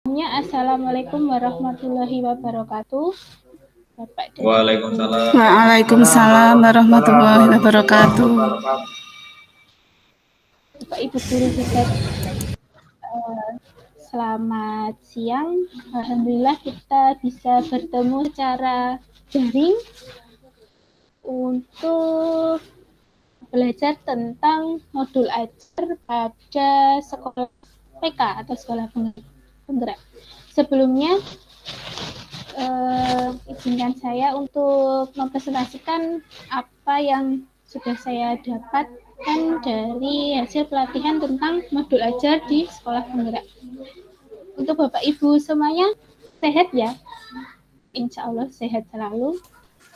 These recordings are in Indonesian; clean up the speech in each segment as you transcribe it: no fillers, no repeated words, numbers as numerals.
Assalamualaikum warahmatullahi wabarakatuh. Bapak dan Waalaikumsalam. Waalaikumsalam warahmatullahi wabarakatuh. Bapak Ibu guru juga selamat siang. Alhamdulillah kita bisa bertemu secara daring untuk belajar tentang modul ajar pada sekolah PK atau sekolah penggerak. Sebelumnya izinkan saya untuk mempresentasikan apa yang sudah saya dapatkan dari hasil pelatihan tentang modul ajar di sekolah penggerak. Untuk Bapak Ibu semuanya sehat ya? Insya Allah sehat selalu.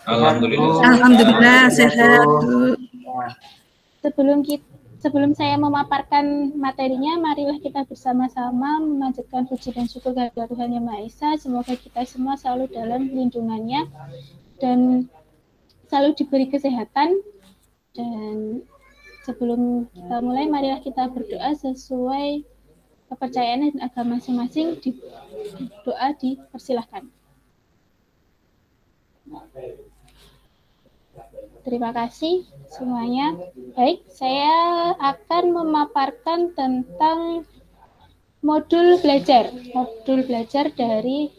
Alhamdulillah sehat, Bu. Sebelum saya memaparkan materinya, marilah kita bersama-sama memanjatkan puji dan syukur kepada Tuhan Yang Maha Esa. Semoga kita semua selalu dalam lindungannya dan selalu diberi kesehatan. Dan sebelum kita mulai, marilah kita berdoa sesuai kepercayaan dan agama masing-masing. Doa dipersilahkan. Terima kasih semuanya. Baik, saya akan memaparkan tentang modul belajar dari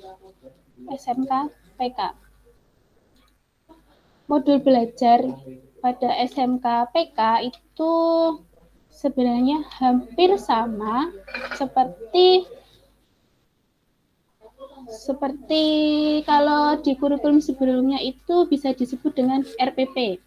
SMK PK. Modul belajar pada SMK PK itu sebenarnya hampir sama seperti kalau di kurikulum sebelumnya itu bisa disebut dengan RPP.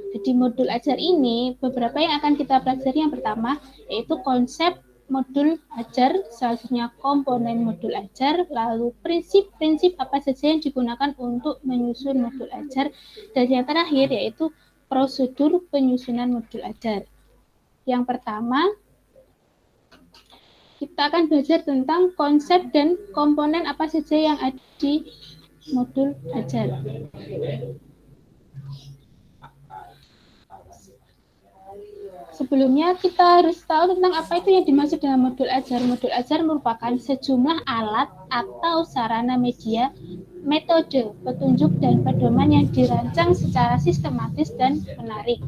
Jadi modul ajar ini beberapa yang akan kita pelajari. Yang pertama yaitu konsep modul ajar, selanjutnya komponen modul ajar, lalu prinsip-prinsip apa saja yang digunakan untuk menyusun modul ajar, dan yang terakhir yaitu prosedur penyusunan modul ajar. Yang pertama, kita akan belajar tentang konsep dan komponen apa saja yang ada di modul ajar. Sebelumnya kita harus tahu tentang apa itu yang dimaksud dengan modul ajar. Modul ajar merupakan sejumlah alat atau sarana media, metode, petunjuk, dan pedoman yang dirancang secara sistematis dan menarik.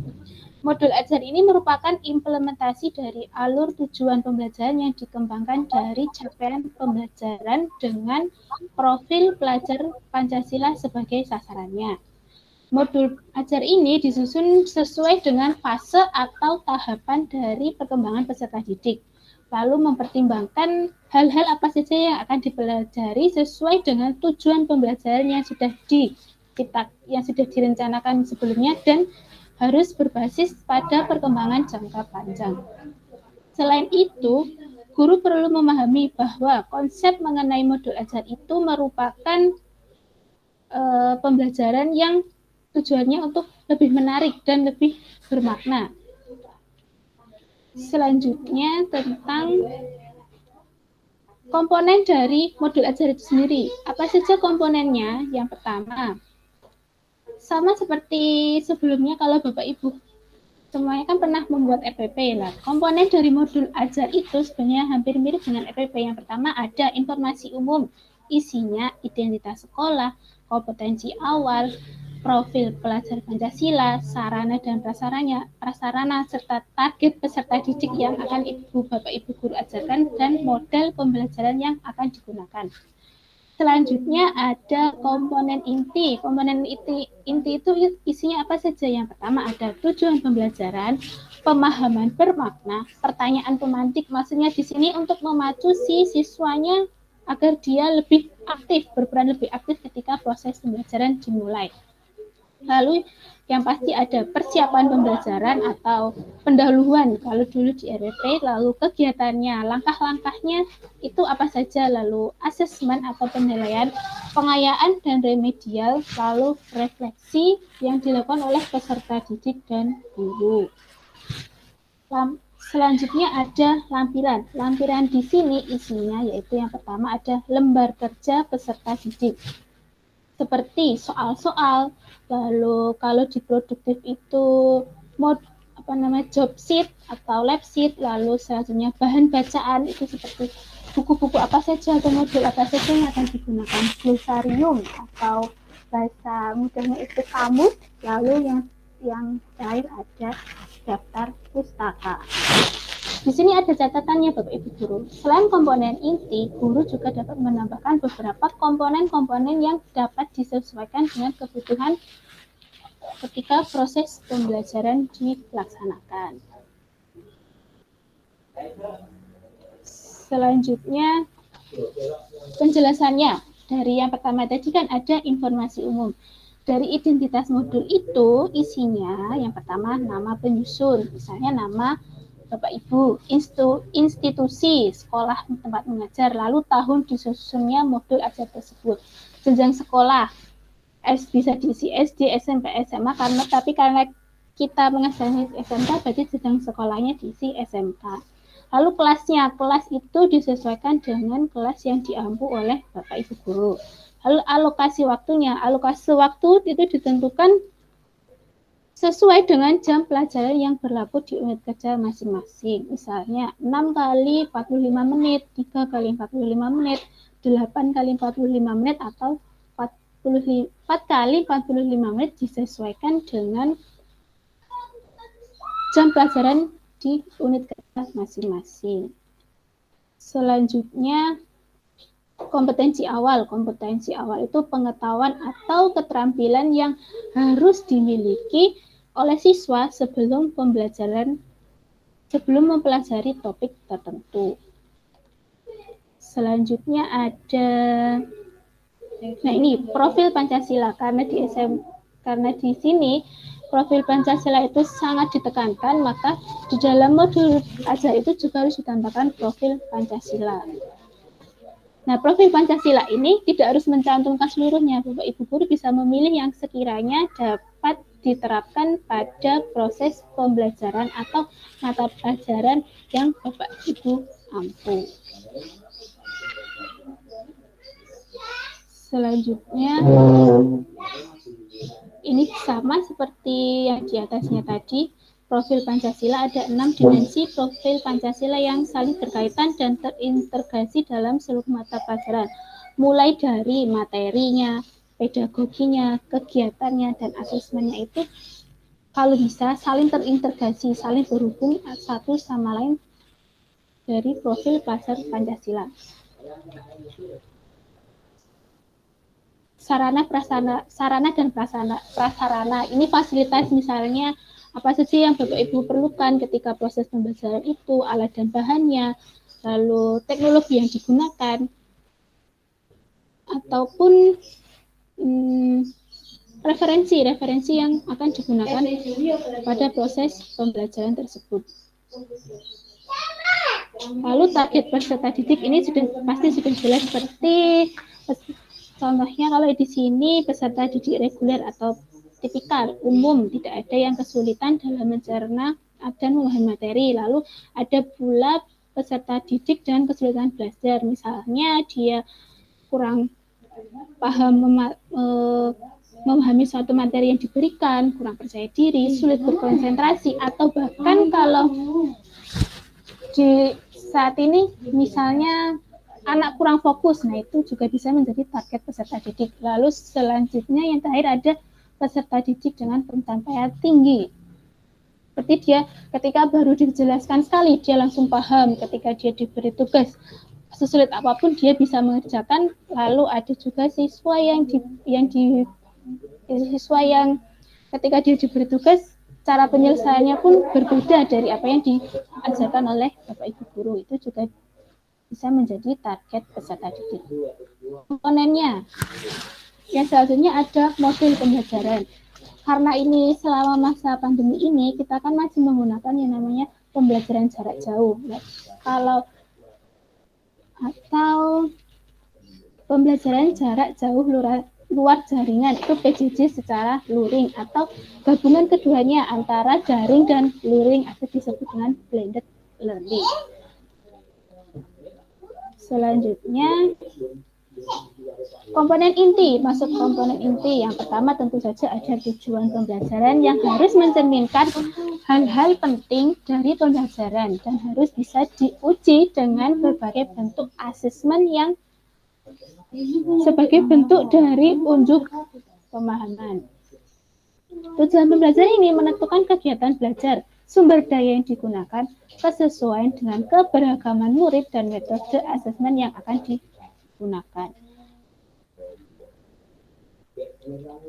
Modul ajar ini merupakan implementasi dari alur tujuan pembelajaran yang dikembangkan dari capaian pembelajaran dengan profil pelajar Pancasila sebagai sasarannya. Modul ajar ini disusun sesuai dengan fase atau tahapan dari perkembangan peserta didik, lalu mempertimbangkan hal-hal apa saja yang akan dipelajari sesuai dengan tujuan pembelajaran yang sudah direncanakan sebelumnya dan harus berbasis pada perkembangan jangka panjang. Selain itu, guru perlu memahami bahwa konsep mengenai modul ajar itu merupakan pembelajaran yang tujuannya untuk lebih menarik dan lebih bermakna. Selanjutnya tentang komponen dari modul ajar itu sendiri. Apa saja komponennya? Yang pertama, sama seperti sebelumnya kalau Bapak Ibu semuanya kan pernah membuat RPP lah. Komponen dari modul ajar itu sebenarnya hampir mirip dengan RPP. Yang pertama ada informasi umum, isinya identitas sekolah, kompetensi awal, profil pelajar Pancasila, sarana dan prasarana serta target peserta didik yang akan Bapak Ibu guru ajarkan, dan model pembelajaran yang akan digunakan. Selanjutnya ada komponen inti. Komponen inti itu isinya apa saja? Yang pertama ada tujuan pembelajaran, pemahaman bermakna, pertanyaan pemantik. Maksudnya di sini untuk memacu si siswanya agar dia lebih aktif, berperan lebih aktif ketika proses pembelajaran dimulai. Lalu yang pasti ada persiapan pembelajaran atau pendahuluan kalau dulu di RPP, lalu kegiatannya, langkah-langkahnya itu apa saja, lalu asesmen atau penilaian, pengayaan dan remedial, lalu refleksi yang dilakukan oleh peserta didik dan guru. Selanjutnya ada lampiran. Lampiran di sini isinya yaitu yang pertama ada lembar kerja peserta didik, seperti soal-soal, lalu kalau di produktif itu job sheet atau lab sheet, lalu selanjutnya bahan bacaan itu seperti buku-buku apa saja atau modul apa saja yang akan digunakan. Glosarium atau bahasa mudahnya itu kamus, lalu yang terakhir ada daftar pustaka. Di sini ada catatannya Bapak Ibu Guru. Selain komponen inti, guru juga dapat menambahkan beberapa komponen-komponen yang dapat disesuaikan dengan kebutuhan ketika proses pembelajaran dilaksanakan. Selanjutnya, penjelasannya. Dari yang pertama tadi kan ada informasi umum. Dari identitas modul itu, isinya yang pertama nama penyusun, misalnya nama Bapak Ibu, institusi, sekolah tempat mengajar, lalu tahun disusunnya modul ajar tersebut. Jenjang sekolah, bisa diisi SD, SMP, SMA, karena kita mengajarnya SMK, berarti jenjang sekolahnya diisi SMK. Lalu kelasnya, kelas itu disesuaikan dengan kelas yang diampu oleh Bapak Ibu Guru. Lalu alokasi waktunya, alokasi waktu itu ditentukan sesuai dengan jam pelajaran yang berlaku di unit kerja masing-masing. Misalnya 6 kali 45 menit, 3 kali 45 menit, 8 kali 45 menit, atau 4 kali 45 menit disesuaikan dengan jam pelajaran di unit kerja masing-masing. Selanjutnya, kompetensi awal. Kompetensi awal itu pengetahuan atau keterampilan yang harus dimiliki oleh siswa sebelum mempelajari topik tertentu. Selanjutnya ada, nah ini profil Pancasila, karena di sini profil Pancasila itu sangat ditekankan, maka di dalam modul ajar itu juga harus ditambahkan profil Pancasila. Nah, profil Pancasila ini tidak harus mencantumkan seluruhnya. Bapak Ibu Guru bisa memilih yang sekiranya dapat diterapkan pada proses pembelajaran atau mata pelajaran yang Bapak Ibu ampu. Selanjutnya, ini sama seperti yang di atasnya tadi. Profil Pancasila ada 6 dimensi profil Pancasila yang saling berkaitan dan terintegrasi dalam seluruh mata pelajaran. Mulai dari materinya, pedagoginya, kegiatannya, dan asesmennya itu kalau bisa saling terintegrasi, saling berhubung satu sama lain dari profil pelajar Pancasila. Sarana dan prasarana. Ini fasilitas, misalnya apa saja yang Bapak Ibu perlukan ketika proses pembelajaran itu, alat dan bahannya, lalu teknologi yang digunakan, ataupun referensi yang akan digunakan pada proses pembelajaran tersebut. Lalu target peserta didik ini pasti sudah jelas, seperti contohnya kalau di sini peserta didik reguler atau tipikal, umum, tidak ada yang kesulitan dalam mencerna dan memahami materi. Lalu ada pula peserta didik dengan kesulitan belajar, misalnya dia kurang paham memahami suatu materi yang diberikan, kurang percaya diri, sulit berkonsentrasi, atau bahkan kalau di saat ini misalnya anak kurang fokus, nah itu juga bisa menjadi target peserta didik. Lalu selanjutnya yang terakhir ada peserta didik dengan pencapaian tinggi. Seperti dia ketika baru dijelaskan sekali, dia langsung paham. Ketika dia diberi tugas, sesulit apapun dia bisa mengerjakan. Lalu ada juga siswa yang ketika dia diberi tugas, cara penyelesaiannya pun berbeda dari apa yang diajarkan oleh Bapak Ibu Guru. Itu juga bisa menjadi target peserta didik. Komponennya, yang selanjutnya ada modul pembelajaran. Karena ini selama masa pandemi ini kita kan masih menggunakan yang namanya pembelajaran jarak jauh. Atau pembelajaran jarak jauh luar jaringan, itu PJJ secara luring, atau gabungan keduanya antara daring dan luring, atau disebut dengan blended learning. Selanjutnya Komponen inti, masuk komponen inti. Yang pertama tentu saja ada tujuan pembelajaran yang harus mencerminkan hal-hal penting dari pembelajaran dan harus bisa diuji dengan berbagai bentuk asesmen yang sebagai bentuk dari unjuk pemahaman. Tujuan pembelajaran ini menentukan kegiatan belajar, sumber daya yang digunakan, kesesuaian dengan keberagaman murid dan metode asesmen yang akan digunakan.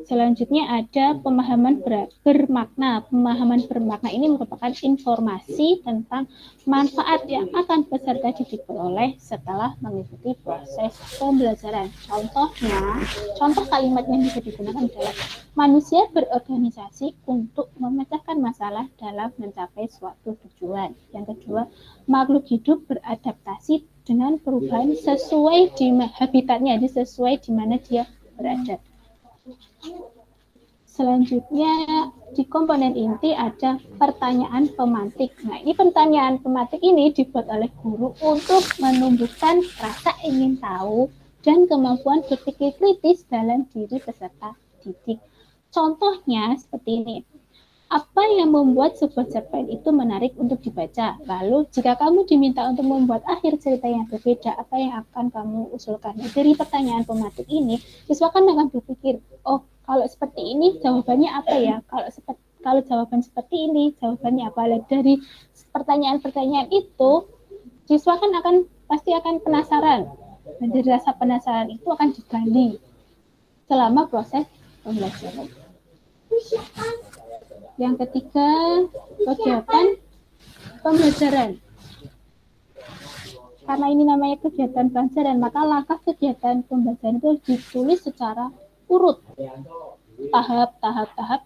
Selanjutnya ada pemahaman bermakna. Pemahaman bermakna ini merupakan informasi tentang manfaat yang akan peserta didik peroleh setelah mengikuti proses pembelajaran. Contoh kalimat yang bisa digunakan adalah manusia berorganisasi untuk memecahkan masalah dalam mencapai suatu tujuan. Yang kedua, makhluk hidup beradaptasi dengan perubahan sesuai di habitatnya, sesuai di mana dia berada. Selanjutnya di komponen inti ada pertanyaan pemantik. Nah, ini pertanyaan pemantik ini dibuat oleh guru untuk menumbuhkan rasa ingin tahu dan kemampuan berpikir kritis dalam diri peserta didik. Contohnya seperti ini. Apa yang membuat sebuah cerpen itu menarik untuk dibaca? Lalu, jika kamu diminta untuk membuat akhir cerita yang berbeda, apa yang akan kamu usulkan? Dari pertanyaan pemantik ini, siswa kan akan berpikir, oh, kalau seperti ini, jawabannya apa ya? Kalau jawaban seperti ini, jawabannya apa? Dari pertanyaan-pertanyaan itu, siswa kan pasti akan penasaran. Dan dari rasa penasaran itu akan digali selama proses pembelajaran. Yang ketiga, kegiatan pembelajaran. Karena ini namanya kegiatan pembelajaran, maka langkah kegiatan pembelajaran itu ditulis secara urut. Tahap,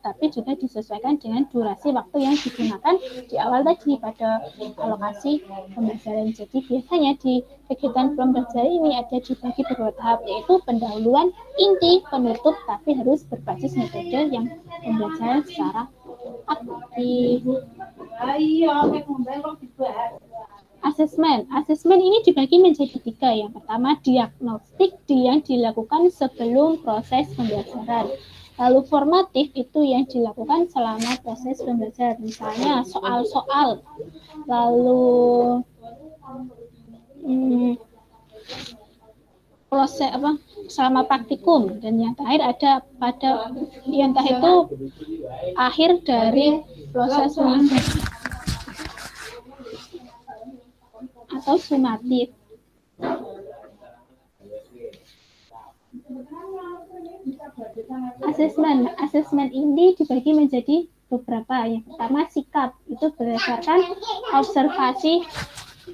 tapi juga disesuaikan dengan durasi waktu yang digunakan di awal tadi pada alokasi pembelajaran. Jadi biasanya di kegiatan pembelajaran ini ada dibagi beberapa tahap, yaitu pendahuluan, inti, penutup, tapi harus berbasis metode yang pembelajaran secara aktif. Asesmen ini dibagi menjadi 3. Yang pertama, diagnostik yang dilakukan sebelum proses pembelajaran. Lalu formatif itu yang dilakukan selama proses pembelajaran, misalnya soal-soal. Lalu proses selama praktikum, dan yang terakhir ada yang terakhir itu akhir dari proses pembelajaran atau sumatif. Asesmen ini dibagi menjadi beberapa. Yang pertama, sikap. Itu berdasarkan observasi,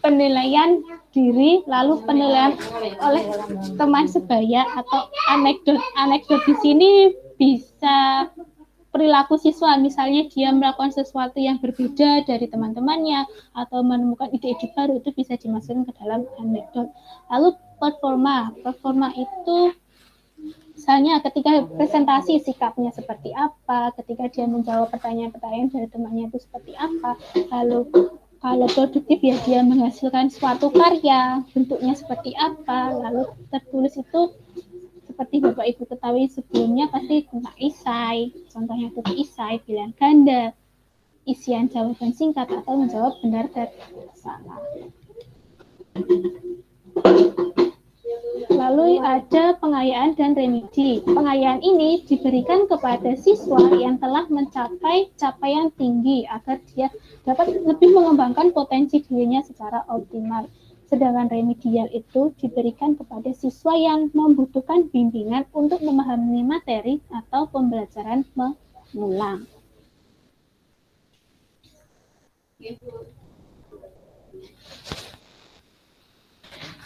penilaian diri, lalu penilaian oleh teman sebaya atau anekdot. Anekdot di sini bisa perilaku siswa, misalnya dia melakukan sesuatu yang berbeda dari teman-temannya atau menemukan ide-ide baru, itu bisa dimasukkan ke dalam anekdot. Lalu performa itu misalnya ketika presentasi sikapnya seperti apa, ketika dia menjawab pertanyaan-pertanyaan dari temannya itu seperti apa, lalu kalau produktif ya dia menghasilkan suatu karya, bentuknya seperti apa, lalu tertulis itu seperti Bapak Ibu ketahui sebelumnya pasti tentang esai, contohnya itu esai, pilihan ganda, isian jawaban singkat atau menjawab benar dan salah. Lalu ada pengayaan dan remedi. Pengayaan ini diberikan kepada siswa yang telah mencapai capaian tinggi agar dia dapat lebih mengembangkan potensi dirinya secara optimal. Sedangkan remedial itu diberikan kepada siswa yang membutuhkan bimbingan untuk memahami materi atau pembelajaran mengulang.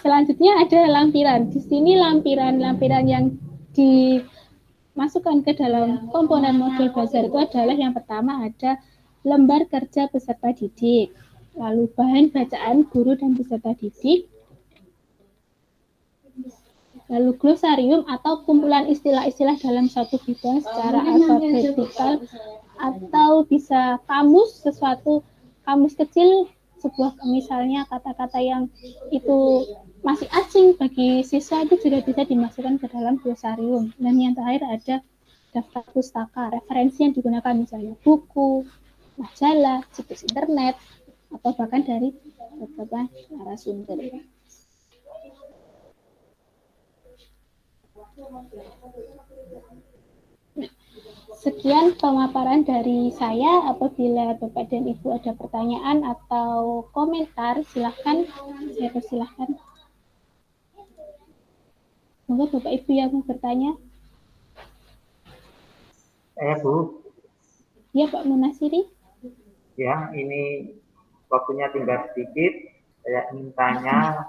Selanjutnya ada lampiran. Di sini lampiran yang dimasukkan ke dalam komponen modul belajar itu adalah yang pertama ada lembar kerja peserta didik, lalu bahan bacaan guru dan peserta didik, lalu glosarium atau kumpulan istilah-istilah dalam satu bidang secara alfabetikal, atau bisa kamus kecil sebuah misalnya kata-kata yang itu masih asing bagi siswa itu juga bisa dimasukkan ke dalam glosarium. Dan yang terakhir ada daftar pustaka, referensi yang digunakan misalnya buku, majalah, situs internet, atau bahkan dari beberapa narasumber. Sekian pemaparan dari saya. Apabila Bapak dan Ibu ada pertanyaan atau komentar, silahkan. Saya persilahkan. Monggo Bapak Ibu yang mau bertanya. Bu. Ya, Pak Munasiri. Ya, ini waktunya tinggal sedikit. Saya ingin tanya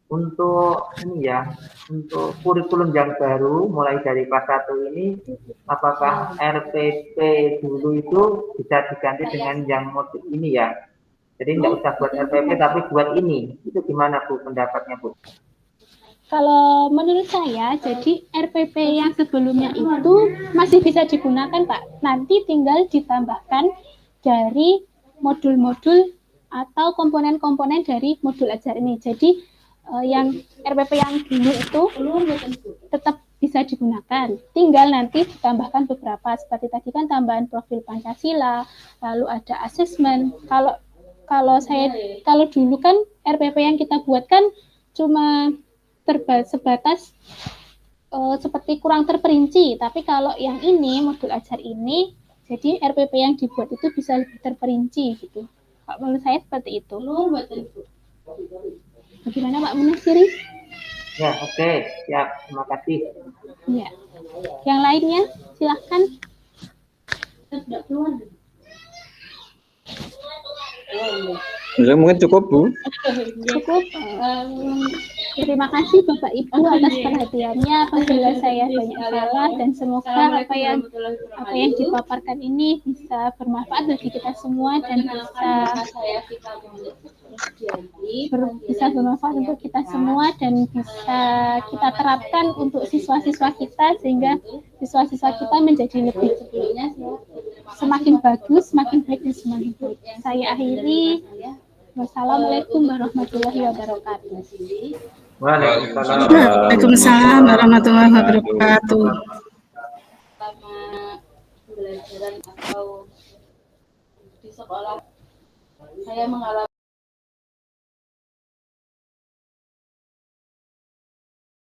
untuk ini ya, untuk kurikulum yang baru mulai dari kelas 1 ini, apakah RPP dulu itu bisa diganti dengan yang modul ini ya? Jadi nggak usah buat RPP tapi buat ini. Itu gimana Bu pendapatnya Bu? Kalau menurut saya, jadi RPP yang sebelumnya itu masih bisa digunakan Pak. Nanti tinggal ditambahkan dari modul-modul atau komponen-komponen dari modul ajar ini. Jadi yang RPP yang dulu itu tetap bisa digunakan. Tinggal nanti ditambahkan beberapa seperti tadi kan tambahan profil Pancasila, lalu ada asesmen. Kalau dulu kan RPP yang kita buat kan cuma sebatas seperti kurang terperinci. Tapi kalau yang ini modul ajar ini, jadi RPP yang dibuat itu bisa lebih terperinci gitu. Menurut saya seperti itu. Bagaimana Pak Munasiri? Ya, oke. Siap. Terima kasih. Ya. Yang lainnya, silahkan. Ya, mungkin cukup Bu. Cukup. Terima kasih Bapak Ibu atas perhatiannya. Apabila saya banyak salah dan semoga apa yang dipaparkan ini bisa bermanfaat bagi kita semua dan bisa bermanfaat untuk kita semua dan bisa kita terapkan untuk siswa-siswa kita sehingga siswa-siswa kita menjadi lebih semakin bagus, semakin baik dan semakin baik. Saya akhiri. Wassalamualaikum warahmatullahi wabarakatuh. Waalaikumsalam warahmatullahi wabarakatuh. Selama pembelajaran atau di sekolah saya mengalami